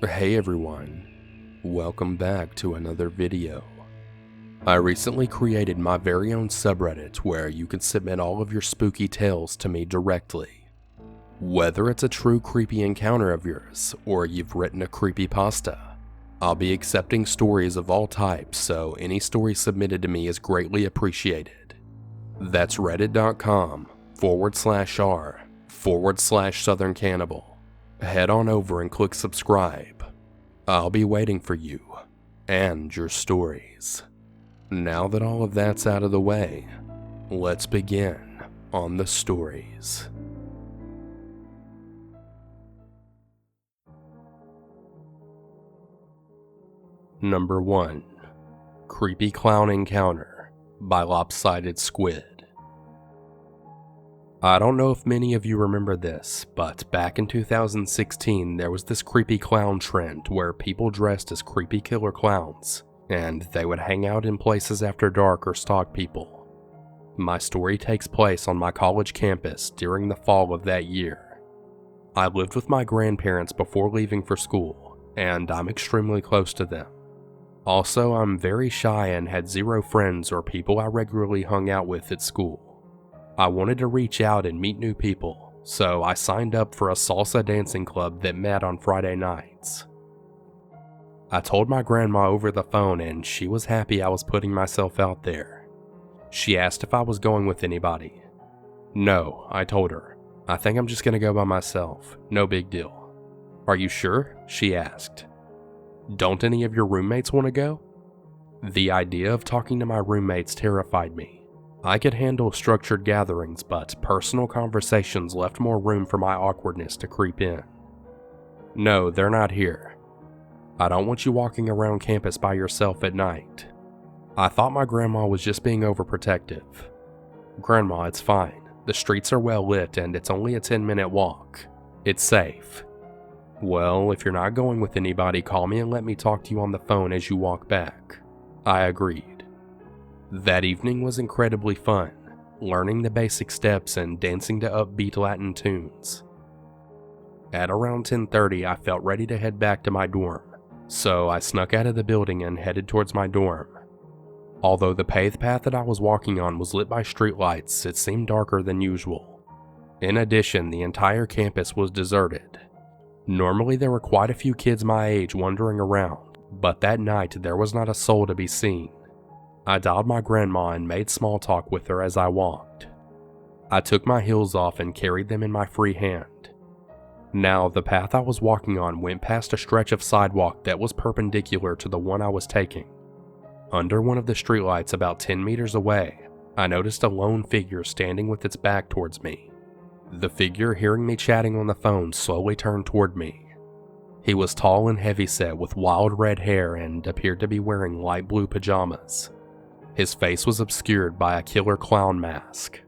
Hey everyone, welcome back to another video. I recently created my very own subreddit where you can submit all of your spooky tales to me directly. Whether it's a true creepy encounter of yours, or you've written a creepypasta, I'll be accepting stories of all types, so any story submitted to me is greatly appreciated. That's reddit.com/r/southerncannibal. Head on over and click subscribe. I'll be waiting for you and your stories. Now that all of that's out of the way, let's begin on the stories. Number 1. Creepy Clown Encounter by LOPSIDED SQUID. I don't know if many of you remember this, but back in 2016 there was this creepy clown trend where people dressed as creepy killer clowns, and they would hang out in places after dark or stalk people. My story takes place on my college campus during the fall of that year. I lived with my grandparents before leaving for school, and I'm extremely close to them. Also, I'm very shy and had zero friends or people I regularly hung out with at school. I wanted to reach out and meet new people, so I signed up for a salsa dancing club that met on Friday nights. I told my grandma over the phone and she was happy I was putting myself out there. She asked if I was going with anybody. No, I told her. I think I'm just gonna go by myself, no big deal. Are you sure? She asked. Don't any of your roommates want to go? The idea of talking to my roommates terrified me. I could handle structured gatherings, but personal conversations left more room for my awkwardness to creep in. No, they're not here. I don't want you walking around campus by yourself at night. I thought my grandma was just being overprotective. Grandma, it's fine. The streets are well lit and it's only a 10-minute walk. It's safe. Well, if you're not going with anybody, call me and let me talk to you on the phone as you walk back. I agreed. That evening was incredibly fun, learning the basic steps and dancing to upbeat Latin tunes. At around 10:30, I felt ready to head back to my dorm, so I snuck out of the building and headed towards my dorm. Although the paved path that I was walking on was lit by streetlights, it seemed darker than usual. In addition, the entire campus was deserted. Normally there were quite a few kids my age wandering around, but that night there was not a soul to be seen. I dialed my grandma and made small talk with her as I walked. I took my heels off and carried them in my free hand. Now, the path I was walking on went past a stretch of sidewalk that was perpendicular to the one I was taking. Under one of the streetlights about 10 meters away, I noticed a lone figure standing with its back towards me. The figure, hearing me chatting on the phone, slowly turned toward me. He was tall and heavyset with wild red hair and appeared to be wearing light blue pajamas. His face was obscured by a killer clown mask.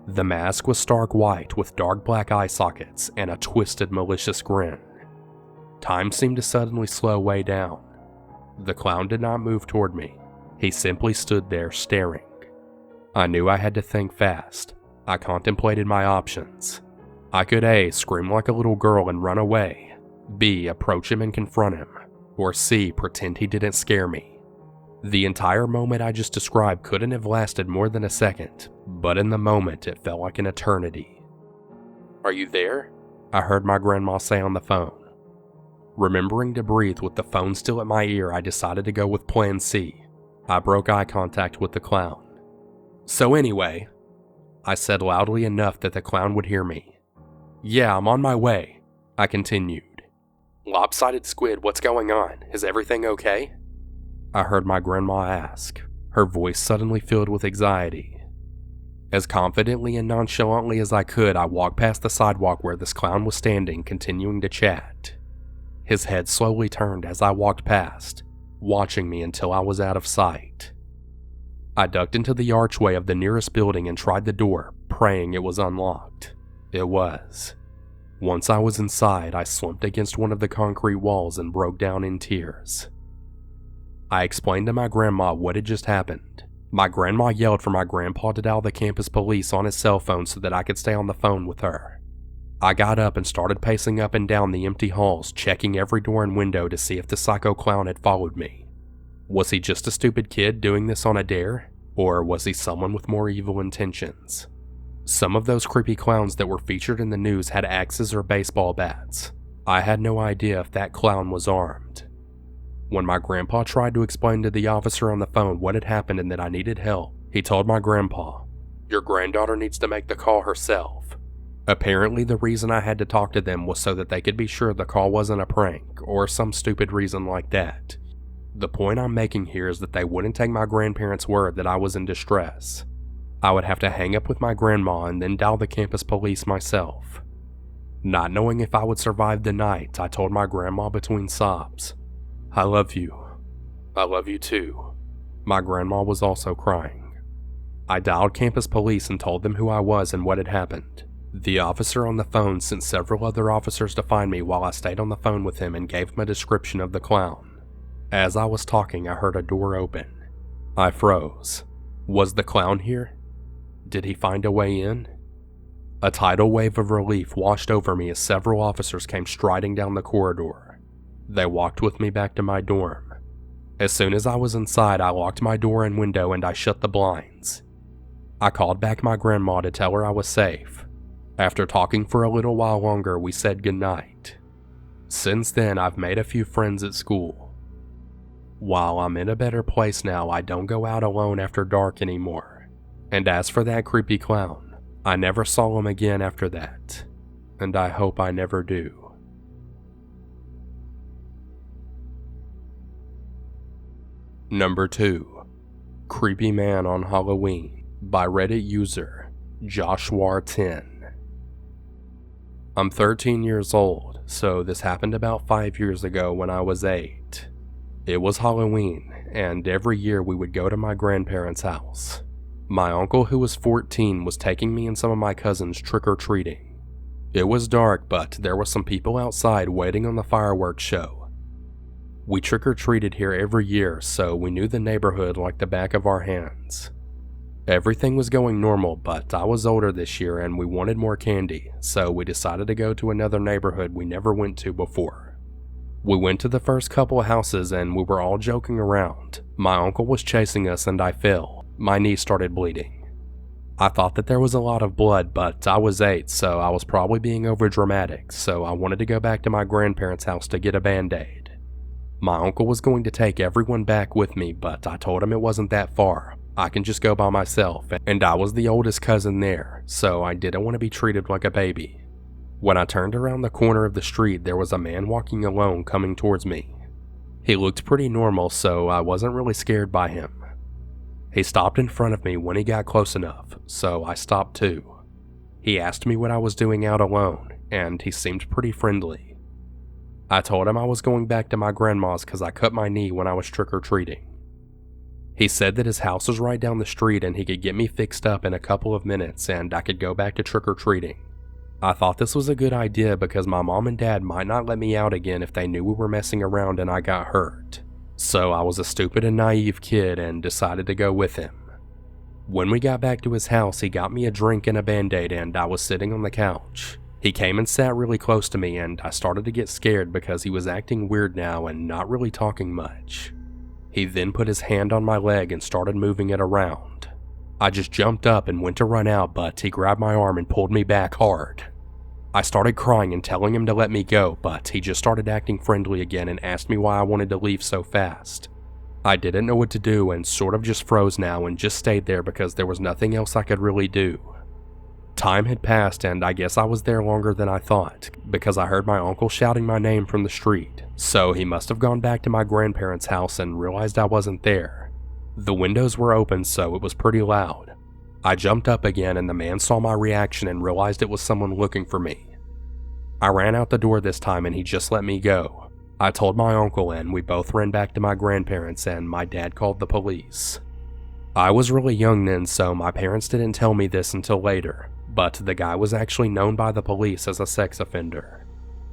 The mask was stark white with dark black eye sockets and a twisted malicious grin. Time seemed to suddenly slow way down. The clown did not move toward me. He simply stood there staring. I knew I had to think fast. I contemplated my options. I could A, scream like a little girl and run away, B, approach him and confront him, or C, pretend he didn't scare me. The entire moment I just described couldn't have lasted more than a second, but in the moment it felt like an eternity. Are you there? I heard my grandma say on the phone. Remembering to breathe with the phone still at my ear, I decided to go with plan C. I broke eye contact with the clown. So anyway, I said loudly enough that the clown would hear me. Yeah, I'm on my way, I continued. Lopsided Squid, what's going on? Is everything okay? I heard my grandma ask, her voice suddenly filled with anxiety. As confidently and nonchalantly as I could, I walked past the sidewalk where this clown was standing, continuing to chat. His head slowly turned as I walked past, watching me until I was out of sight. I ducked into the archway of the nearest building and tried the door, praying it was unlocked. It was. Once I was inside, I slumped against one of the concrete walls and broke down in tears. I explained to my grandma what had just happened. My grandma yelled for my grandpa to dial the campus police on his cell phone so that I could stay on the phone with her. I got up and started pacing up and down the empty halls, checking every door and window to see if the psycho clown had followed me. Was he just a stupid kid doing this on a dare? Or was he someone with more evil intentions? Some of those creepy clowns that were featured in the news had axes or baseball bats. I had no idea if that clown was armed. When my grandpa tried to explain to the officer on the phone what had happened and that I needed help, he told my grandpa, "Your granddaughter needs to make the call herself." Apparently the reason I had to talk to them was so that they could be sure the call wasn't a prank, or some stupid reason like that. The point I'm making here is that they wouldn't take my grandparents' word that I was in distress. I would have to hang up with my grandma and then dial the campus police myself. Not knowing if I would survive the night, I told my grandma between sobs, "I love you. I love you too." My grandma was also crying. I dialed campus police and told them who I was and what had happened. The officer on the phone sent several other officers to find me while I stayed on the phone with him and gave him a description of the clown. As I was talking, I heard a door open. I froze. Was the clown here? Did he find a way in? A tidal wave of relief washed over me as several officers came striding down the corridor. They walked with me back to my dorm. As soon as I was inside, I locked my door and window and I shut the blinds. I called back my grandma to tell her I was safe. After talking for a little while longer, we said goodnight. Since then, I've made a few friends at school. While I'm in a better place now, I don't go out alone after dark anymore. And as for that creepy clown, I never saw him again after that. And I hope I never do. Number 2. Creepy Man on Halloween by Reddit user Joshua10. I'm 13 years old, so this happened about 5 years ago when I was 8. It was Halloween, and every year we would go to my grandparents' house. My uncle, who was 14, was taking me and some of my cousins trick-or-treating. It was dark, but there were some people outside waiting on the fireworks show. We trick-or-treated here every year, so we knew the neighborhood like the back of our hands. Everything was going normal, but I was older this year and we wanted more candy, so we decided to go to another neighborhood we never went to before. We went to the first couple of houses and we were all joking around. My uncle was chasing us and I fell. My knee started bleeding. I thought that there was a lot of blood, but I was 8, so I was probably being overdramatic, so I wanted to go back to my grandparents' house to get a band-aid. My uncle was going to take everyone back with me, but I told him it wasn't that far. I can just go by myself, and I was the oldest cousin there, so I didn't want to be treated like a baby. When I turned around the corner of the street, there was a man walking alone coming towards me. He looked pretty normal, so I wasn't really scared by him. He stopped in front of me when he got close enough, so I stopped too. He asked me what I was doing out alone, and he seemed pretty friendly. I told him I was going back to my grandma's because I cut my knee when I was trick-or-treating. He said that his house was right down the street and he could get me fixed up in a couple of minutes and I could go back to trick-or-treating. I thought this was a good idea because my mom and dad might not let me out again if they knew we were messing around and I got hurt. So I was a stupid and naive kid and decided to go with him. When we got back to his house, he got me a drink and a band-aid and I was sitting on the couch. He came and sat really close to me and I started to get scared because he was acting weird now and not really talking much. He then put his hand on my leg and started moving it around. I just jumped up and went to run out, but he grabbed my arm and pulled me back hard. I started crying and telling him to let me go, but he just started acting friendly again and asked me why I wanted to leave so fast. I didn't know what to do and sort of just froze now and just stayed there because there was nothing else I could really do. Time had passed and I guess I was there longer than I thought because I heard my uncle shouting my name from the street, so he must have gone back to my grandparents' house and realized I wasn't there. The windows were open, so it was pretty loud. I jumped up again and the man saw my reaction and realized it was someone looking for me. I ran out the door this time and he just let me go. I told my uncle and we both ran back to my grandparents and my dad called the police. I was really young then, so my parents didn't tell me this until later, but the guy was actually known by the police as a sex offender.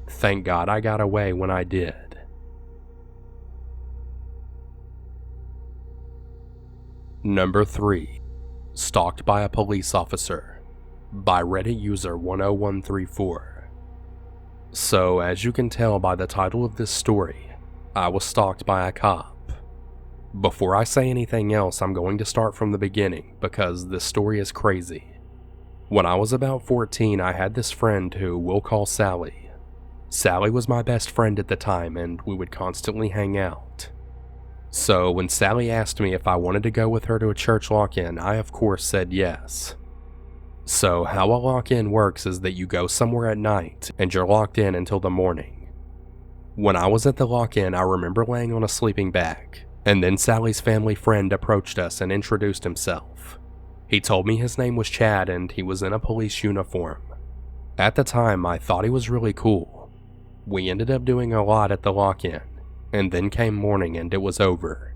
Thank God I got away when I did. Number 3. Stalked by a police officer by Reddit user 10134. So, as you can tell by the title of this story, I was stalked by a cop. Before I say anything else, I'm going to start from the beginning because this story is crazy. When I was about 14, I had this friend who we'll call Sally. Sally was my best friend at the time, and we would constantly hang out. So when Sally asked me if I wanted to go with her to a church lock-in, I of course said yes. So how a lock-in works is that you go somewhere at night, and you're locked in until the morning. When I was at the lock-in, I remember laying on a sleeping bag, and then Sally's family friend approached us and introduced himself. He told me his name was Chad and he was in a police uniform. At the time, I thought he was really cool. We ended up doing a lot at the lock-in, and then came morning and it was over.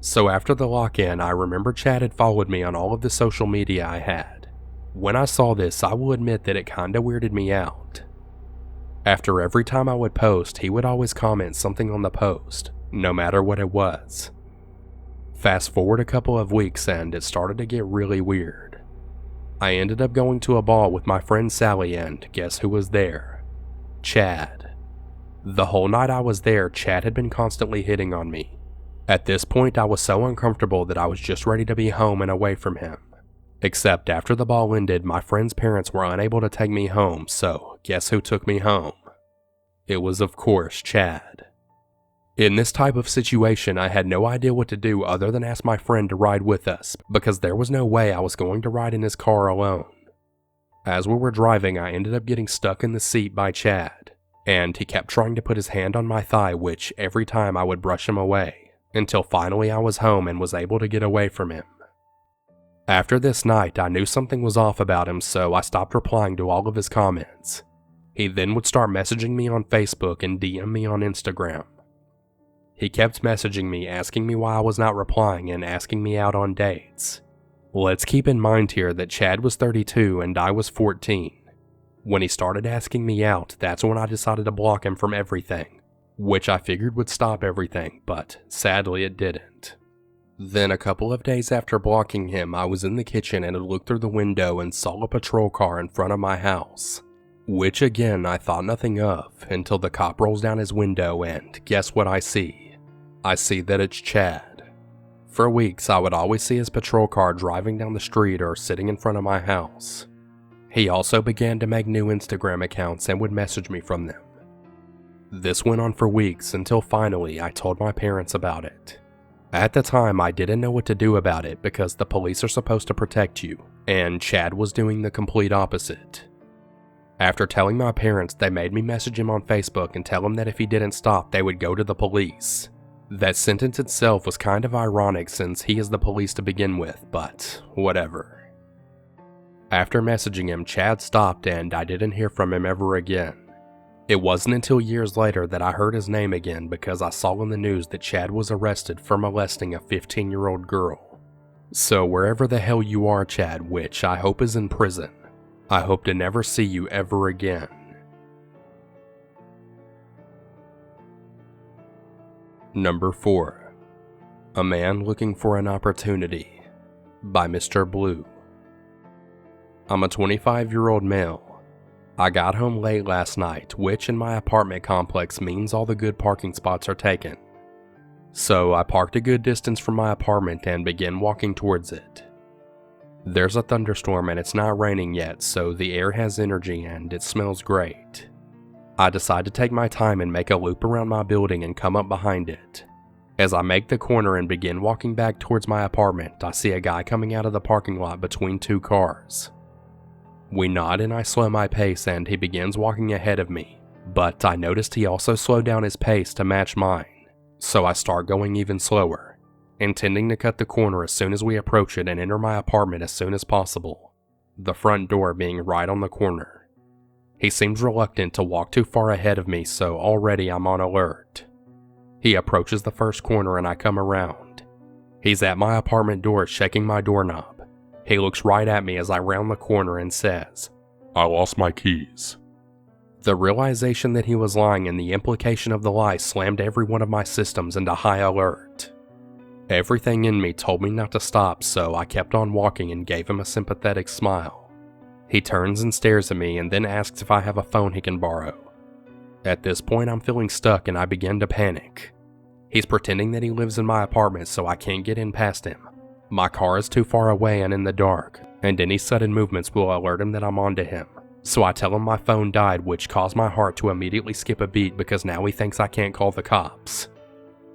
So after the lock-in, I remember Chad had followed me on all of the social media I had. When I saw this, I will admit that it kinda weirded me out. After every time I would post, he would always comment something on the post, no matter what it was. Fast forward a couple of weeks and it started to get really weird. I ended up going to a ball with my friend Sally and guess who was there? Chad. The whole night I was there, Chad had been constantly hitting on me. At this point, I was so uncomfortable that I was just ready to be home and away from him. Except after the ball ended, my friend's parents were unable to take me home, so guess who took me home? It was of course Chad. In this type of situation, I had no idea what to do other than ask my friend to ride with us, because there was no way I was going to ride in his car alone. As we were driving, I ended up getting stuck in the seat by Chad, and he kept trying to put his hand on my thigh, which every time I would brush him away, until finally I was home and was able to get away from him. After this night, I knew something was off about him, so I stopped replying to all of his comments. He then would start messaging me on Facebook and DM me on Instagram. He kept messaging me, asking me why I was not replying and asking me out on dates. Let's keep in mind here that Chad was 32 and I was 14. When he started asking me out, that's when I decided to block him from everything, which I figured would stop everything, but sadly it didn't. Then a couple of days after blocking him, I was in the kitchen and had looked through the window and saw a patrol car in front of my house. Which again I thought nothing of until the cop rolls down his window and guess what I see? I see that it's Chad. For weeks I would always see his patrol car driving down the street or sitting in front of my house. He also began to make new Instagram accounts and would message me from them. This went on for weeks until finally I told my parents about it. At the time I didn't know what to do about it because the police are supposed to protect you, and Chad was doing the complete opposite. After telling my parents, they made me message him on Facebook and tell him that if he didn't stop, they would go to the police. That sentence itself was kind of ironic since he is the police to begin with, but whatever. After messaging him, Chad stopped and I didn't hear from him ever again. It wasn't until years later that I heard his name again because I saw in the news that Chad was arrested for molesting a 15-year-old girl. So wherever the hell you are, Chad, which I hope is in prison, I hope to never see you ever again. Number 4. A Man Looking for an Opportunity by MISTERBLU. I'm a 25-year-old male. I got home late last night, which in my apartment complex means all the good parking spots are taken. So I parked a good distance from my apartment and began walking towards it. There's a thunderstorm and it's not raining yet, so the air has energy and it smells great. I decide to take my time and make a loop around my building and come up behind it. As I make the corner and begin walking back towards my apartment, I see a guy coming out of the parking lot between two cars. We nod and I slow my pace and he begins walking ahead of me, but I noticed he also slowed down his pace to match mine, so I start going even slower, intending to cut the corner as soon as we approach it and enter my apartment as soon as possible, the front door being right on the corner. He seems reluctant to walk too far ahead of me, so already I'm on alert. He approaches the first corner and I come around. He's at my apartment door shaking my doorknob. He looks right at me as I round the corner and says, "I lost my keys." The realization that he was lying and the implication of the lie slammed every one of my systems into high alert. Everything in me told me not to stop, so I kept on walking and gave him a sympathetic smile. He turns and stares at me and then asks if I have a phone he can borrow. At this point, I'm feeling stuck and I begin to panic. He's pretending that he lives in my apartment so I can't get in past him. My car is too far away and in the dark, and any sudden movements will alert him that I'm onto him. So I tell him my phone died, which caused my heart to immediately skip a beat because now he thinks I can't call the cops.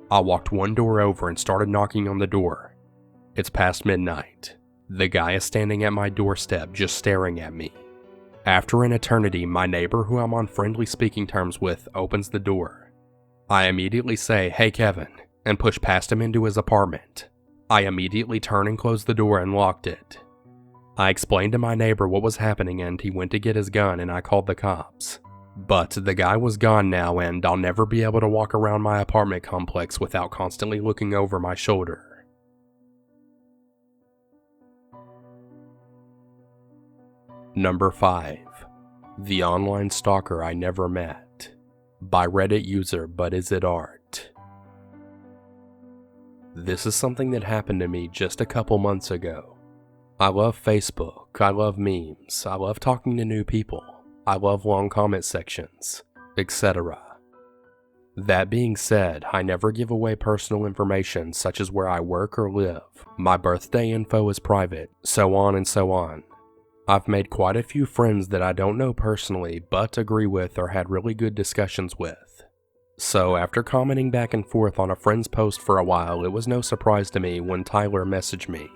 I walked one door over and started knocking on the door. It's past midnight. The guy is standing at my doorstep just staring at me. After an eternity, my neighbor, who I'm on friendly speaking terms with, opens the door. I immediately say, "Hey Kevin," and push past him into his apartment. I immediately turn and close the door and locked it. I explained to my neighbor what was happening and he went to get his gun and I called the cops. But the guy was gone now and I'll never be able to walk around my apartment complex without constantly looking over my shoulder. Number 5. The Online Stalker I Never Met, by Reddit user But Is It Art. This is something that happened to me just a couple months ago. I love Facebook, I love memes, I love talking to new people, I love long comment sections, etc. That being said, I never give away personal information such as where I work or live, my birthday info is private, so on and so on. I've made quite a few friends that I don't know personally but agree with or had really good discussions with. So after commenting back and forth on a friend's post for a while, it was no surprise to me when Tyler messaged me.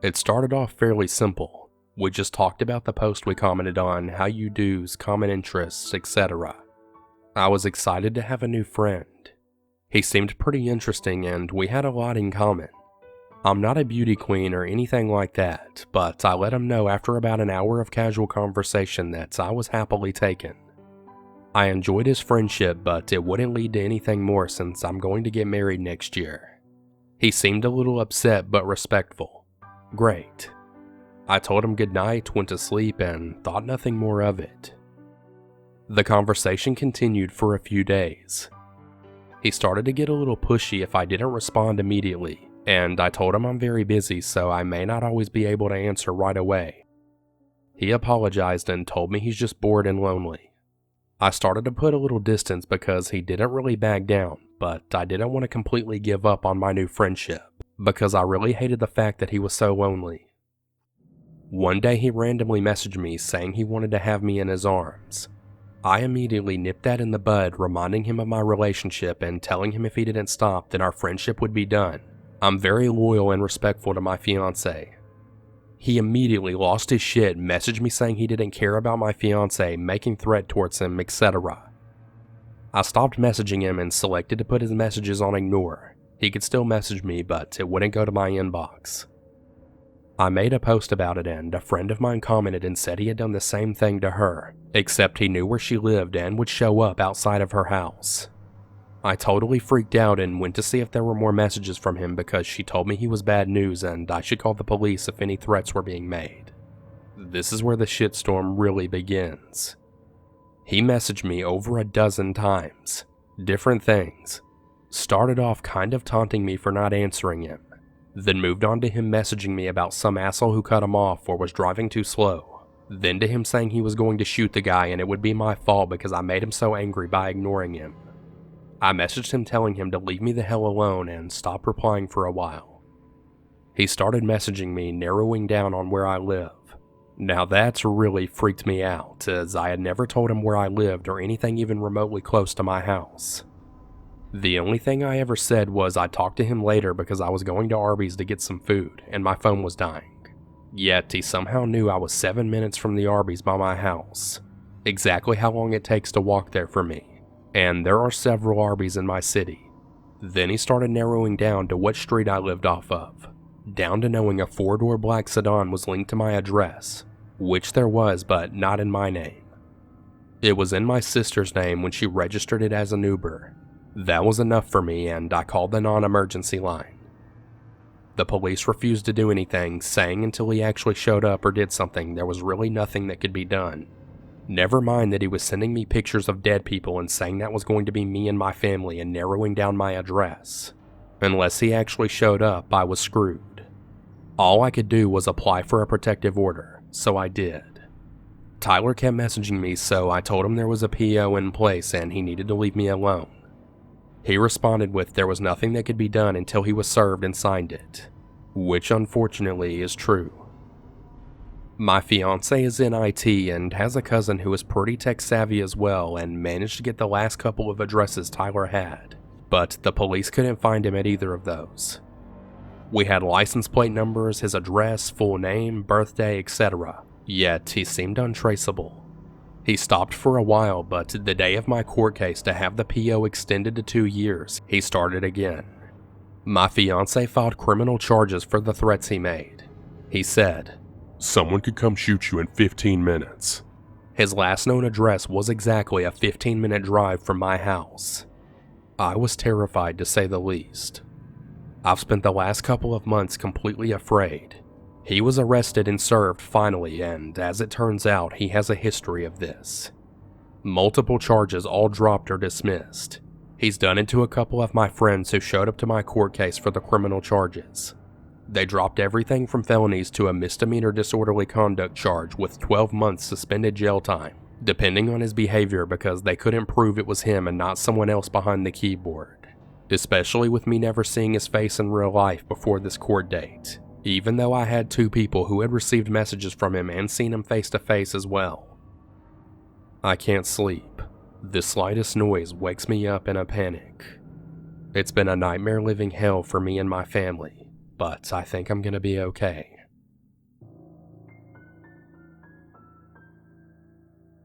It started off fairly simple. We just talked about the post we commented on, how you do's, common interests, etc. I was excited to have a new friend. He seemed pretty interesting and we had a lot in common. I'm not a beauty queen or anything like that, but I let him know after about an hour of casual conversation that I was happily taken. I enjoyed his friendship, but it wouldn't lead to anything more since I'm going to get married next year. He seemed a little upset but respectful. Great. I told him goodnight, went to sleep, and thought nothing more of it. The conversation continued for a few days. He started to get a little pushy if I didn't respond immediately, and I told him I'm very busy so I may not always be able to answer right away. He apologized and told me he's just bored and lonely. I started to put a little distance because he didn't really back down, but I didn't want to completely give up on my new friendship, because I really hated the fact that he was so lonely. One day he randomly messaged me saying he wanted to have me in his arms. I immediately nipped that in the bud, reminding him of my relationship and telling him if he didn't stop then our friendship would be done. I'm very loyal and respectful to my fiancé. He immediately lost his shit, messaged me saying he didn't care about my fiancé, making threat towards him, etc. I stopped messaging him and selected to put his messages on ignore. He could still message me, but it wouldn't go to my inbox. I made a post about it and a friend of mine commented and said he had done the same thing to her, except he knew where she lived and would show up outside of her house. I totally freaked out and went to see if there were more messages from him because she told me he was bad news and I should call the police if any threats were being made. This is where the shitstorm really begins. He messaged me over a dozen times, different things. Started off kind of taunting me for not answering him, then moved on to him messaging me about some asshole who cut him off or was driving too slow, then to him saying he was going to shoot the guy and it would be my fault because I made him so angry by ignoring him. I messaged him telling him to leave me the hell alone and stop replying for a while. He started messaging me narrowing down on where I live. Now that's really freaked me out, as I had never told him where I lived or anything even remotely close to my house. The only thing I ever said was I'd talk to him later because I was going to Arby's to get some food and my phone was dying. Yet he somehow knew I was 7 minutes from the Arby's by my house, exactly how long it takes to walk there for me, and there are several Arby's in my city. Then he started narrowing down to what street I lived off of, down to knowing a 4-door black sedan was linked to my address, which there was but not in my name. It was in my sister's name when she registered it as an Uber. That was enough for me and I called the non-emergency line. The police refused to do anything, saying until he actually showed up or did something there was really nothing that could be done. Never mind that he was sending me pictures of dead people and saying that was going to be me and my family and narrowing down my address. Unless he actually showed up, I was screwed. All I could do was apply for a protective order, so I did. Tyler kept messaging me, so I told him there was a PO in place and he needed to leave me alone. He responded with there was nothing that could be done until he was served and signed it, which unfortunately is true. My fiance is in IT and has a cousin who is pretty tech savvy as well and managed to get the last couple of addresses Tyler had, but the police couldn't find him at either of those. We had license plate numbers, his address, full name, birthday, etc., yet he seemed untraceable. He stopped for a while, but the day of my court case to have the PO extended to 2 years, he started again. My fiance filed criminal charges for the threats he made. He said, "Someone could come shoot you in 15 minutes. His last known address was exactly a 15-minute drive from my house. I was terrified to say the least. I've spent the last couple of months completely afraid. He was arrested and served finally, and as it turns out, he has a history of this. Multiple charges all dropped or dismissed. He's done it to a couple of my friends who showed up to my court case for the criminal charges. They dropped everything from felonies to a misdemeanor disorderly conduct charge with 12 months suspended jail time, depending on his behavior because they couldn't prove it was him and not someone else behind the keyboard. Especially with me never seeing his face in real life before this court date, even though I had 2 people who had received messages from him and seen him face to face as well. I can't sleep. The slightest noise wakes me up in a panic. It's been a nightmare living hell for me and my family, but I think I'm gonna be okay."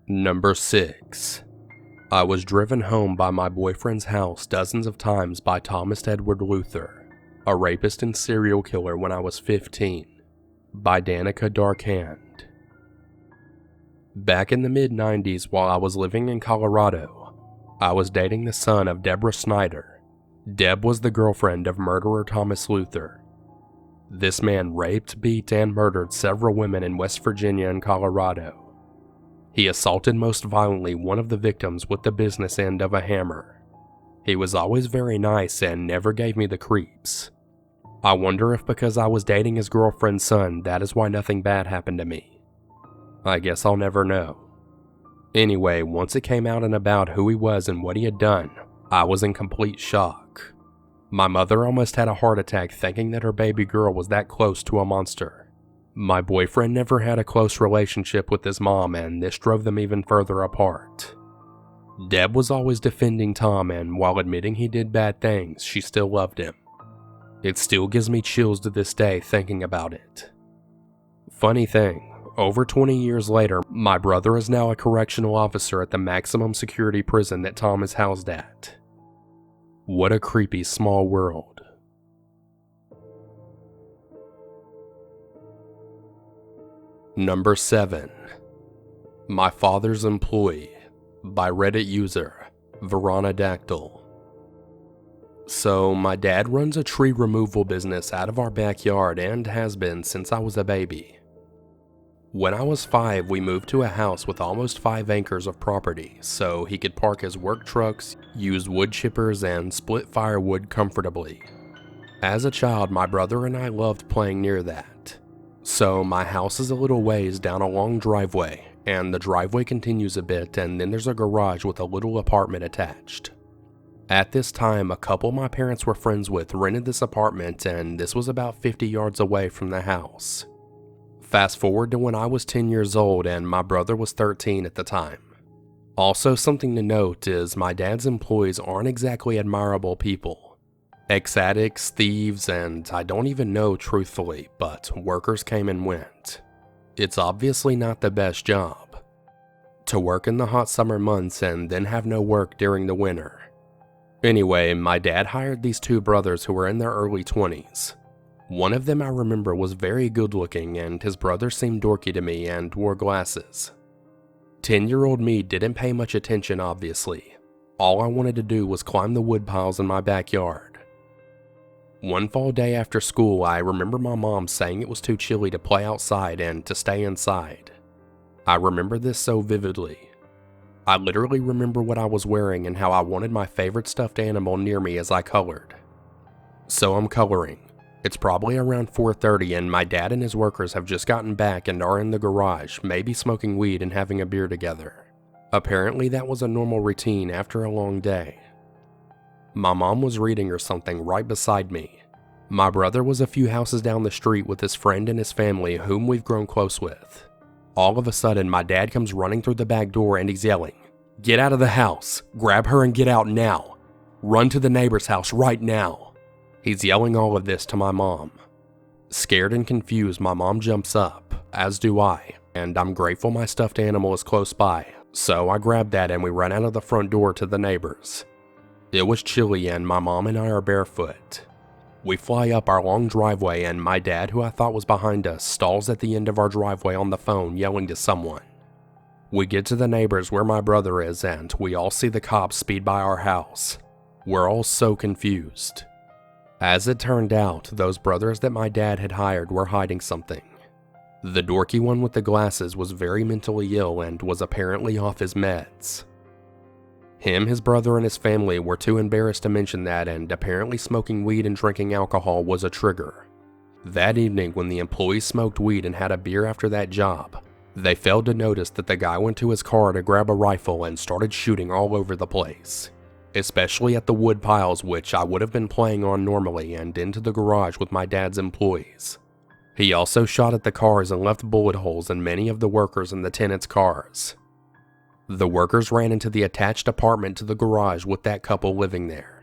Number 6. I was driven home by my boyfriend's house dozens of times by Thomas Edward Luther, a rapist and serial killer when I was 15, by Danica Darkhand. Back in the mid-90s while I was living in Colorado, I was dating the son of Deborah Snyder. Deb was the girlfriend of murderer Thomas Luther. This man raped, beat, and murdered several women in West Virginia and Colorado. He assaulted most violently one of the victims with the business end of a hammer. He was always very nice and never gave me the creeps. I wonder if because I was dating his girlfriend's son, that is why nothing bad happened to me. I guess I'll never know. Anyway, once it came out and about who he was and what he had done, I was in complete shock. My mother almost had a heart attack thinking that her baby girl was that close to a monster. My boyfriend never had a close relationship with his mom, and this drove them even further apart. Deb was always defending Tom, and while admitting he did bad things, she still loved him. It still gives me chills to this day thinking about it. Funny thing, over 20 years later, my brother is now a correctional officer at the maximum security prison that Tom is housed at. What a creepy small world. Number 7. My Father's Employee, by Reddit user VERONIDACTYL. So, my dad runs a tree removal business out of our backyard and has been since I was a baby. When I was 5, we moved to a house with almost 5 acres of property, so he could park his work trucks, use wood chippers, and split firewood comfortably. As a child, my brother and I loved playing near that. So my house is a little ways down a long driveway, and the driveway continues a bit, and then there's a garage with a little apartment attached. At this time, a couple my parents were friends with rented this apartment, and this was about 50 yards away from the house. Fast forward to when I was 10 years old and my brother was 13 at the time. Also, something to note is my dad's employees aren't exactly admirable people. Ex-addicts, thieves, and I don't even know truthfully, but workers came and went. It's obviously not the best job. To work in the hot summer months and then have no work during the winter. Anyway, my dad hired these 2 brothers who were in their early 20s. One of them I remember was very good looking and his brother seemed dorky to me and wore glasses. 10-year-old me didn't pay much attention obviously. All I wanted to do was climb the wood piles in my backyard. One fall day after school, I remember my mom saying it was too chilly to play outside and to stay inside. I remember this so vividly. I literally remember what I was wearing and how I wanted my favorite stuffed animal near me as I colored. So I'm coloring. It's probably around 4:30 and my dad and his workers have just gotten back and are in the garage, maybe smoking weed and having a beer together. Apparently that was a normal routine after a long day. My mom was reading or something right beside me. My brother was a few houses down the street with his friend and his family whom we've grown close with. All of a sudden, my dad comes running through the back door and he's yelling, "Get out of the house! Grab her and get out now! Run to the neighbor's house right now!" He's yelling all of this to my mom. Scared and confused, my mom jumps up, as do I, and I'm grateful my stuffed animal is close by, so I grab that and we run out of the front door to the neighbors. It was chilly and my mom and I are barefoot. We fly up our long driveway and my dad, who I thought was behind us, stalls at the end of our driveway on the phone yelling to someone. We get to the neighbors where my brother is and we all see the cops speed by our house. We're all so confused. As it turned out, those brothers that my dad had hired were hiding something. The dorky one with the glasses was very mentally ill and was apparently off his meds. Him, his brother, and his family were too embarrassed to mention that, and apparently smoking weed and drinking alcohol was a trigger. That evening, when the employees smoked weed and had a beer after that job, they failed to notice that the guy went to his car to grab a rifle and started shooting all over the place, especially at the wood piles which I would have been playing on normally and into the garage with my dad's employees. He also shot at the cars and left bullet holes in many of the workers and the tenants' cars. The workers ran into the attached apartment to the garage with that couple living there.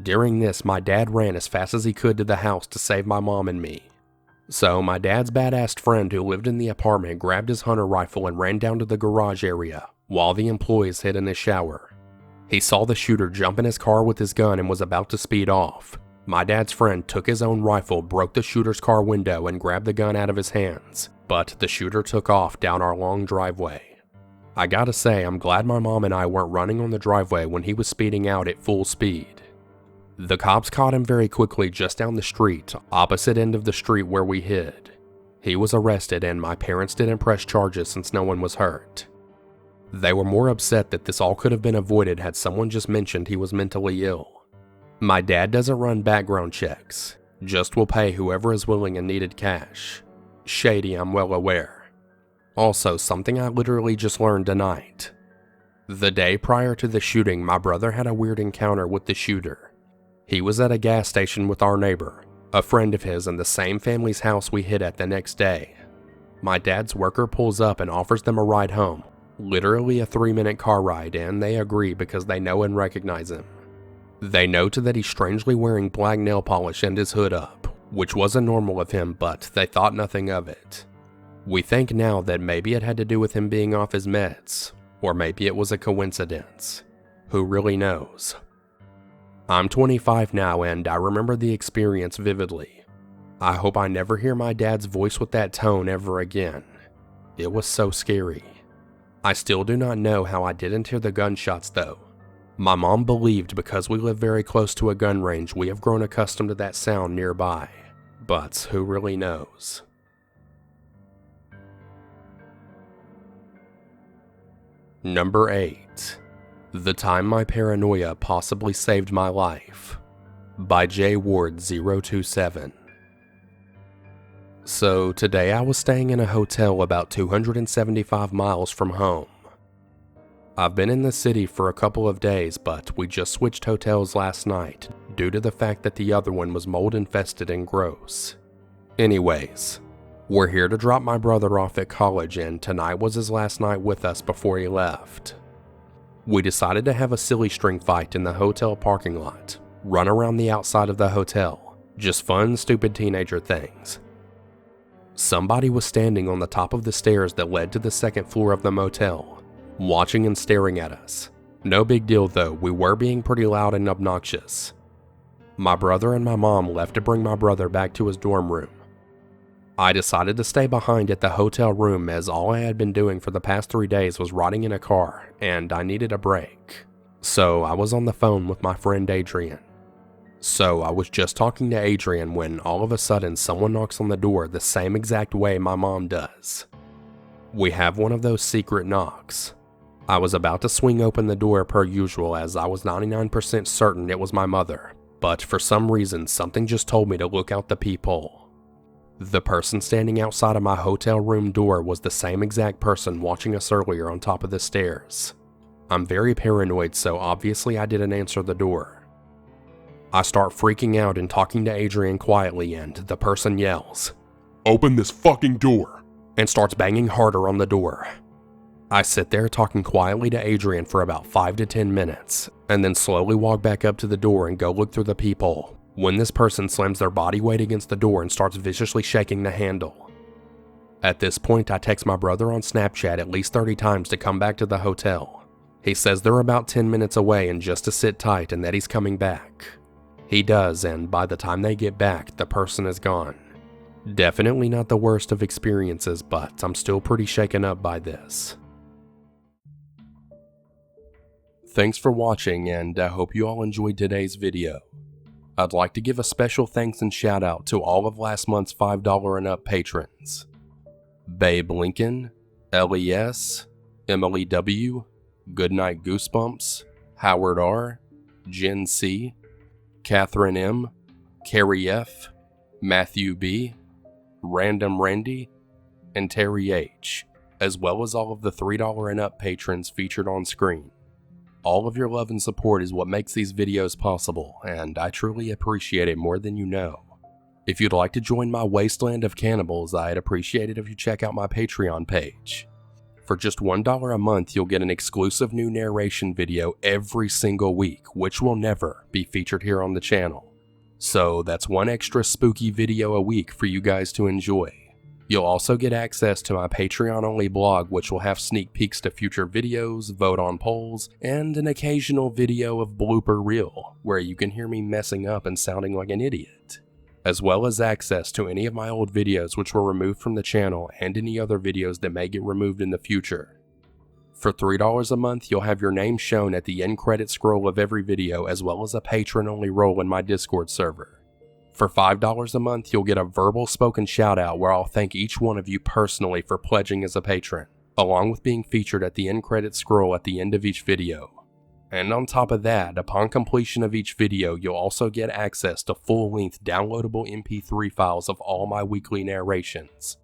During this, my dad ran as fast as he could to the house to save my mom and me. So my dad's badass friend who lived in the apartment grabbed his hunter rifle and ran down to the garage area while the employees hid in his shower. He saw the shooter jump in his car with his gun and was about to speed off. My dad's friend took his own rifle, broke the shooter's car window, and grabbed the gun out of his hands, but the shooter took off down our long driveway. I gotta say, I'm glad my mom and I weren't running on the driveway when he was speeding out at full speed. The cops caught him very quickly just down the street, opposite end of the street where we hid. He was arrested and my parents didn't press charges since no one was hurt. They were more upset that this all could have been avoided had someone just mentioned he was mentally ill. My dad doesn't run background checks, just will pay whoever is willing and needed cash. Shady, I'm well aware. Also, something I literally just learned tonight. The day prior to the shooting, my brother had a weird encounter with the shooter. He was at a gas station with our neighbor, a friend of his in the same family's house we hid at the next day. My dad's worker pulls up and offers them a ride home, literally a 3-minute car ride, and they agree because they know and recognize him. They note that he's strangely wearing black nail polish and his hood up, which wasn't normal of him, but they thought nothing of it. We think now that maybe it had to do with him being off his meds, or maybe it was a coincidence. Who really knows? I'm 25 now and I remember the experience vividly. I hope I never hear my dad's voice with that tone ever again. It was so scary. I still do not know how I didn't hear the gunshots though. My mom believed because we live very close to a gun range we have grown accustomed to that sound nearby. But who really knows? Number 8. The Time My Paranoia Possibly Saved My Life by J. Ward 027. So today I was staying in a hotel about 275 miles from home. I've been in the city for a couple of days, but we just switched hotels last night due to the fact that the other one was mold infested and gross. Anyways, we're here to drop my brother off at college and tonight was his last night with us before he left. We decided to have a silly string fight in the hotel parking lot, run around the outside of the hotel, just fun, stupid teenager things. Somebody was standing on the top of the stairs that led to the second floor of the motel, watching and staring at us. No big deal though, we were being pretty loud and obnoxious. My brother and my mom left to bring my brother back to his dorm room. I decided to stay behind at the hotel room as all I had been doing for the past 3 days was rotting in a car and I needed a break. So I was on the phone with my friend Adrian. So I was just talking to Adrian when all of a sudden someone knocks on the door the same exact way my mom does. We have one of those secret knocks. I was about to swing open the door per usual as I was 99% certain it was my mother, but for some reason something just told me to look out the peephole. The person standing outside of my hotel room door was the same exact person watching us earlier on top of the stairs. I'm very paranoid, so obviously I didn't answer the door. I start freaking out and talking to Adrian quietly, and the person yells, "Open this fucking door!" and starts banging harder on the door. I sit there talking quietly to Adrian for about 5 to 10 minutes, and then slowly walk back up to the door and go look through the peephole, when this person slams their body weight against the door and starts viciously shaking the handle. At this point, I text my brother on Snapchat at least 30 times to come back to the hotel. He says they're about 10 minutes away and just to sit tight and that he's coming back. He does, and by the time they get back, the person is gone. Definitely not the worst of experiences, but I'm still pretty shaken up by this. Thanks for watching, and I hope you all enjoyed today's video. I'd like to give a special thanks and shout out to all of last month's $5 and up patrons. Babe Lincoln, LES, Emily W, Goodnight Goosebumps, Howard R, Jen C, Catherine M, Carrie F, Matthew B, Random Randy, and Terry H, as well as all of the $3 and up patrons featured on screen. All of your love and support is what makes these videos possible, and I truly appreciate it more than you know. If you'd like to join my wasteland of cannibals, I'd appreciate it if you check out my Patreon page. For just $1 a month, you'll get an exclusive new narration video every single week, which will never be featured here on the channel. So that's one extra spooky video a week for you guys to enjoy. You'll also get access to my Patreon-only blog, which will have sneak peeks to future videos, vote on polls, and an occasional video of blooper reel, where you can hear me messing up and sounding like an idiot, as well as access to any of my old videos which were removed from the channel and any other videos that may get removed in the future. For $3 a month, you'll have your name shown at the end credit scroll of every video, as well as a patron-only role in my Discord server. For $5 a month, you'll get a verbal spoken shout out where I'll thank each one of you personally for pledging as a patron, along with being featured at the end credit scroll at the end of each video. And on top of that, upon completion of each video, you'll also get access to full-length downloadable MP3 files of all my weekly narrations.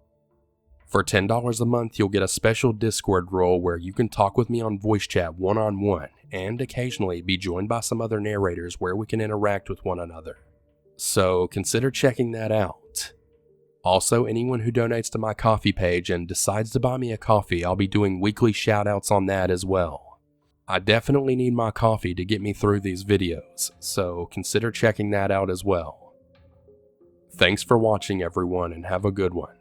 For $10 a month, you'll get a special Discord role where you can talk with me on voice chat one-on-one, and occasionally be joined by some other narrators where we can interact with one another. So consider checking that out. Also, anyone who donates to my Ko-fi page and decides to buy me a coffee, I'll be doing weekly shoutouts on that as well. I definitely need my coffee to get me through these videos, so consider checking that out as well. Thanks for watching everyone, and have a good one.